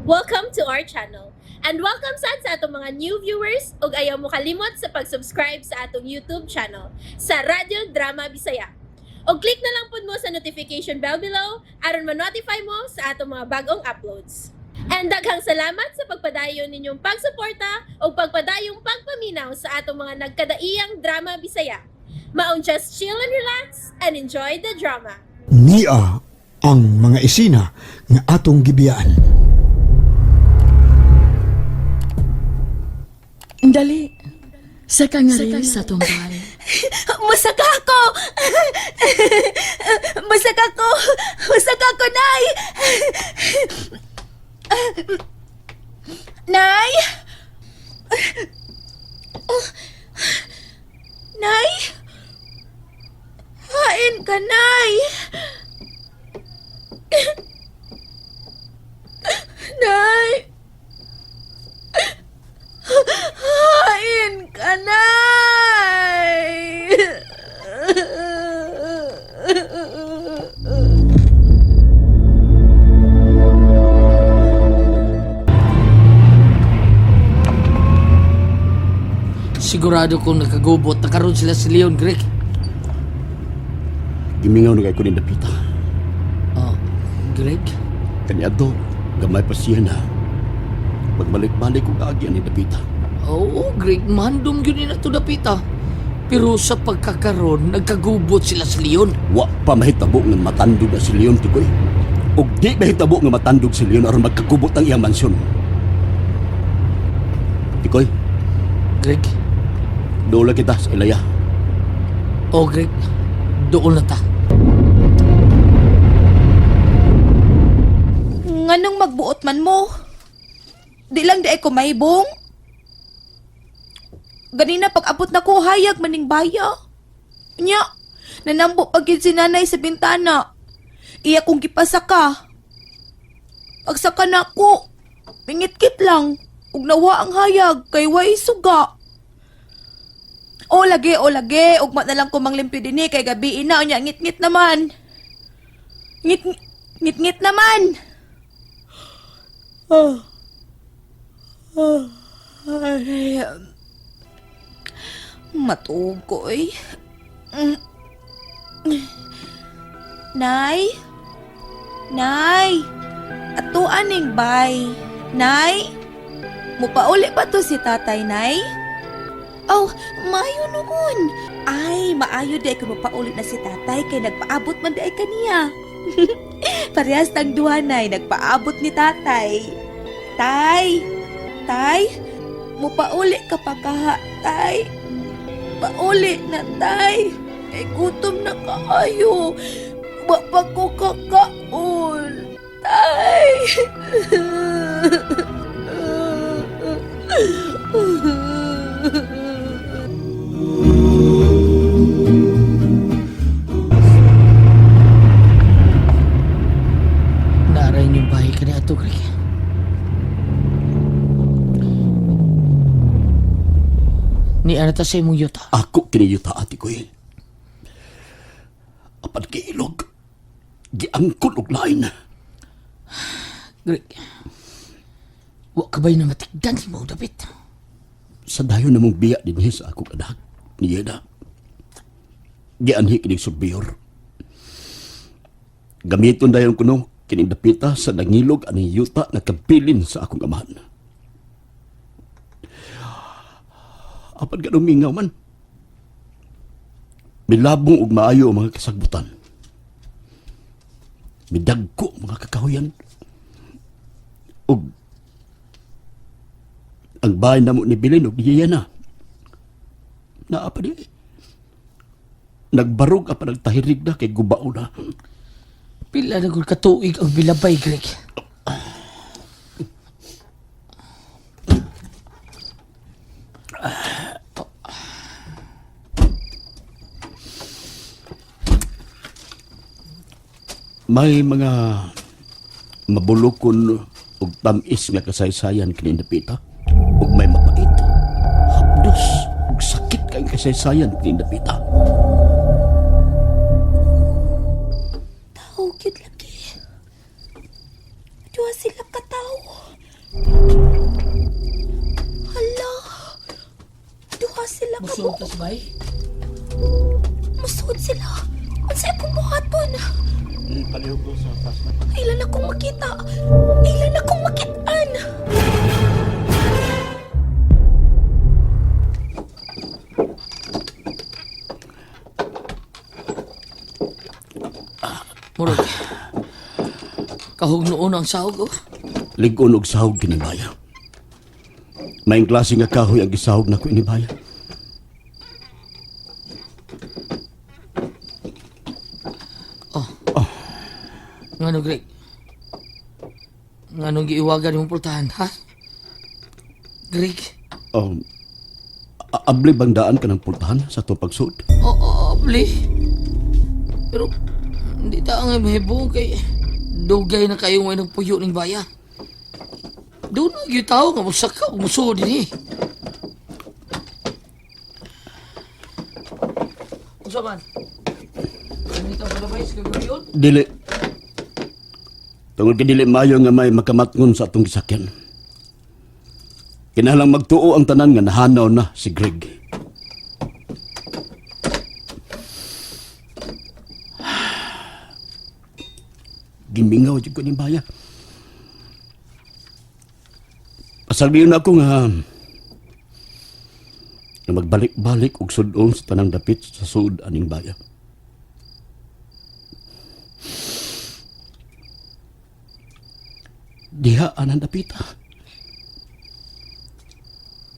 Welcome to our channel. And welcome sa atong mga new viewers ug ayaw mo kalimot sa pag-subscribe sa atong YouTube channel sa Radio Drama Bisaya. O click na lang pud mo sa notification bell below aron ma-notify mo sa atong mga bagong uploads. And daghang salamat sa pagpadayon ninyong pagsuporta o pagpadayong pagpaminaw sa atong mga nagkadaiyang Drama Bisaya. Maong just chill and relax and enjoy the drama. Niya ang mga esina nga atong gibiyaan. Dali. Sa kangari sa tumbay. Masaka ko! Masaka ko! Masaka ko, Nay! Nay? Nay? Hain ka, Nay! Nay! Hain ka, Nay! Sigurado kong nakagubot na karon sila si Leon Greg. Gimingaw na kay ko ni Dapita. Oh, Greg? Kanyado, gamay pa siya na. Pagbalik-balik ko kaagyan ni Dapita. Oo, Greg, mandom yun na ito dapita. Pero sa pagkakaroon, nagkagubot sila si Leon. Wa pa mahitabo nga matandog na si Leon, Tikoy. O di mahitabo nga matandog si Leon aron magkakubot ang iyang mansyon. Tikoy, Greg? doon kita sa Ilaya. Oh, Greg, doon na ta. Nganong magbuot man mo? Di lang di ay kumaybong. Ganina pag-abot na ko, hayag maning baya. Nya, nanambo pagin si nanay sa bintana. Iya kong gipasaka. Pagsaka na ko, pingitkit lang. Ug nawa ang hayag, kay way suga. O lagi, ugma na lang ko manglimpyo din kay gabi ina, nya ngit-ngit naman. Ngit-ngit naman. Ay, matugoy. Nay? Nay? Ato aning bay. Nay? Mupauli pa to si tatay, Nay? Oh, maayo noon. Ay, maayo di ko mupauli na si tatay kay nagpaabot man di kaniya. Parehas tang duha, Nay, nagpaabot ni tatay. Tay! Tay! Mupauli ka pa kaha, Tay. Pauli na, Tay. Ay, gutom na kaayo. Wa pa ko kakaon. Tay! Naaray niyong bahay ka na ito, Greg. Ni anata sa imong yuta. Ako kiniyuta, Tikoy. Apan kiilog. Giangkol og lain. Greg, wa ka ba'y na matigdan si mo, David? Sa dayon namong biya din sa akong anak. Niya na. Gianhi kining surveyor. Gamiton dayon kuno kining Dapita sa nangilog ani yuta nga kabilin sa akong amahan. Apan ganong mingaw man. Milabong ug maayo ang mga kasagbutan. Midagko ang mga kakahuyan. Ug ang bahay namo ni Bilin ug niya na. Naapa di. Nagbarog apa nagtahirig na kay gubao na. Pila na gud katuig ang bilabay, Greg. May mga mabulokon ug tamis nga kasaysayan kini Dapita ug may mapait. Hapdos ug sakit kay kasaysayan kini Dapita. Tao, cute lagi. Diwa sila ka tao. Musuot ka sa bay? Musuod sila. Unsay akong buhaton? Ipalihog ko sa flashlight. Ilan akong makita. Ilan akong makitaan. Murag, kahog noon ang sahog, oh. Ligon og sahog kinibaya. Maing klase nga kahoy ang gisahog na ko inibaya. Ngano, Greg? Nganong giiwagan yung pultahan, ha? Greg? Abli bang daan ka ng pultahan sa to pagsuod? Oo, abli. Pero, hindi ta ang mahibong kay dugay na kayo ngayon ng puyo ng baya. Doon na yung tao nga masaka o musuod din eh. Kung saan? Hindi ka malabay sa kagayon? Dili. Tungod ka dili mayo nga may makamatngon sa atong gisakyan. Kinahanglang magtuo ang tanan nga nahanaw na si Greg. Gimingaw jud ko ni baya. Pasabihin ako nga magbalik-balik og sudon sa tanang dapit sa suod aning baya. Diha anang dapita.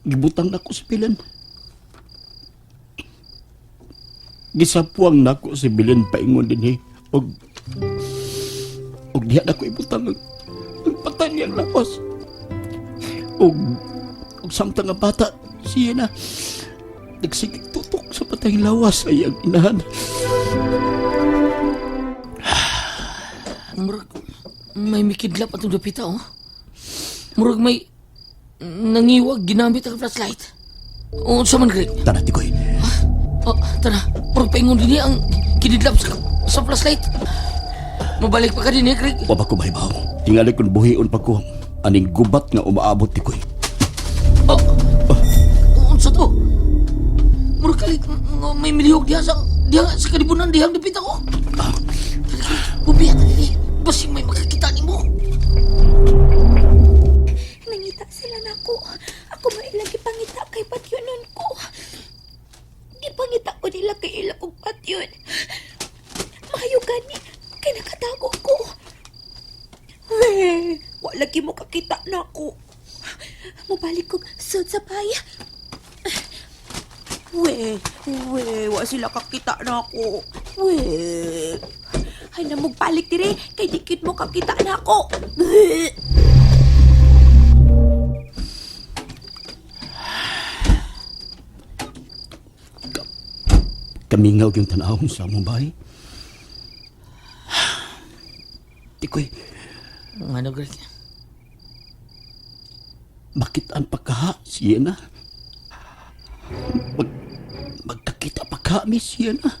Gibutang na ko si Bilen. Gisapuang na ko si Bilen paingon din og diha na ko ibutang ang patay niyang lawas. Og samtang nga bata siya na nagsigig tutok sa patay lawas ay ang inahan. Murag, may mikidlap atong dapita, oh. Murag may nangiwag ginamit ang flashlight. O, sa man, Greg? Tara, Tikoy. Oh, tara. Murag paingon din ang kinidlap sa flashlight. Mabalik pa ka din, Greg? Wa pa ko mahibaw. Tingali kong buhion pa ko aning gubat nga umaabot, Tikoy. Oh, unsa to? Murag kalit may milihog diha sa kalibunan dihang dapita ko. Bubiya ta din, basing may makakita nimo. Nangita sila nako. Ako mailang gipangita kay patyonon ko. Gipangita ko nila kay ila kong patyon. Mayo gani kay nakatago ko. Weh, wala gi mo kakita nako. Mabalik ko sud sa paya. Weh, wa sila kakita nako. Weh. Ay na magbalik dire kay dikit mo kakita nako. Kamingaw yung tanahon sa among bahay. Tikoy, Ano, Greg? bakit ang pagkaha siya na? Magkakita pagkaha mi siya na.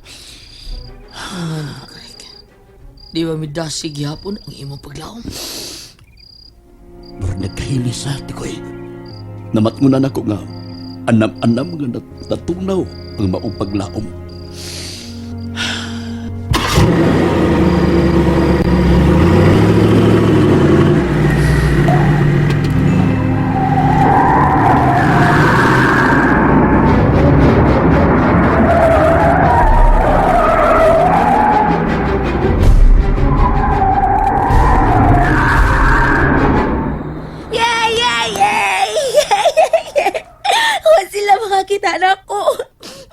Ano, Greg? Di ba midasig yapon ang imong paglaom? Pero nagkahilis ha, Tikoy. Namatngunan ako nga anam-anam nga natunaw ang maong paglaom. Makakita nako.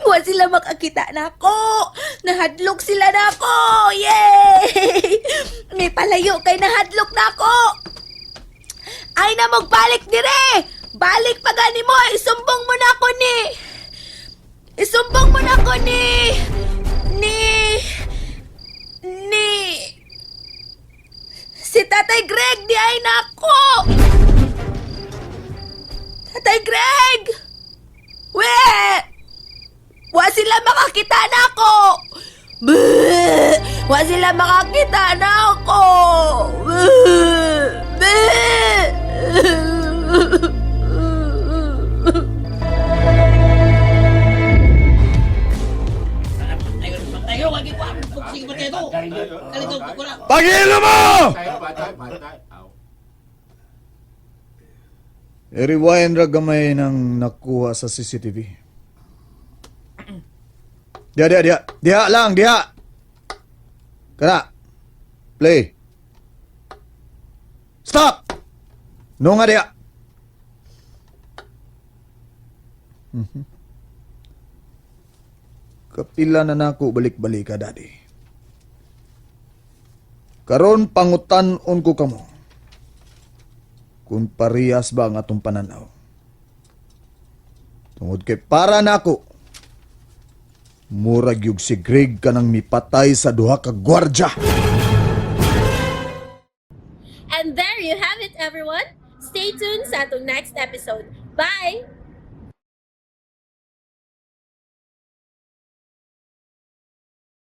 Wa sila makakita nako. Nahadlok sila nako. Yay! May palayo kay nahadlok nako. Ay na magbalik dire. Balik pa gani mo. Isumbong mo na ako ni. Isumbong mo na ako ni. Si Tatay Greg di ay nako. Tatay Greg! Weh! Wa sila makakita na ako! Bleh! Wa sila makakita na ako! Bleh! I-rewind ra gamay ng nakuha sa CCTV. Diha lang, diha. Kana. Play. Stop! No nga diha. Kapila na nako balik-balik ka, daddy. Karon pangutan-on ko kamo. Kung parehas ba ang atong pananaw. Tungod kay para nako. Murag yung si Greg ka nang mipatay sa duha ka gwardya. And there you have it, everyone. Stay tuned sa atong next episode. Bye!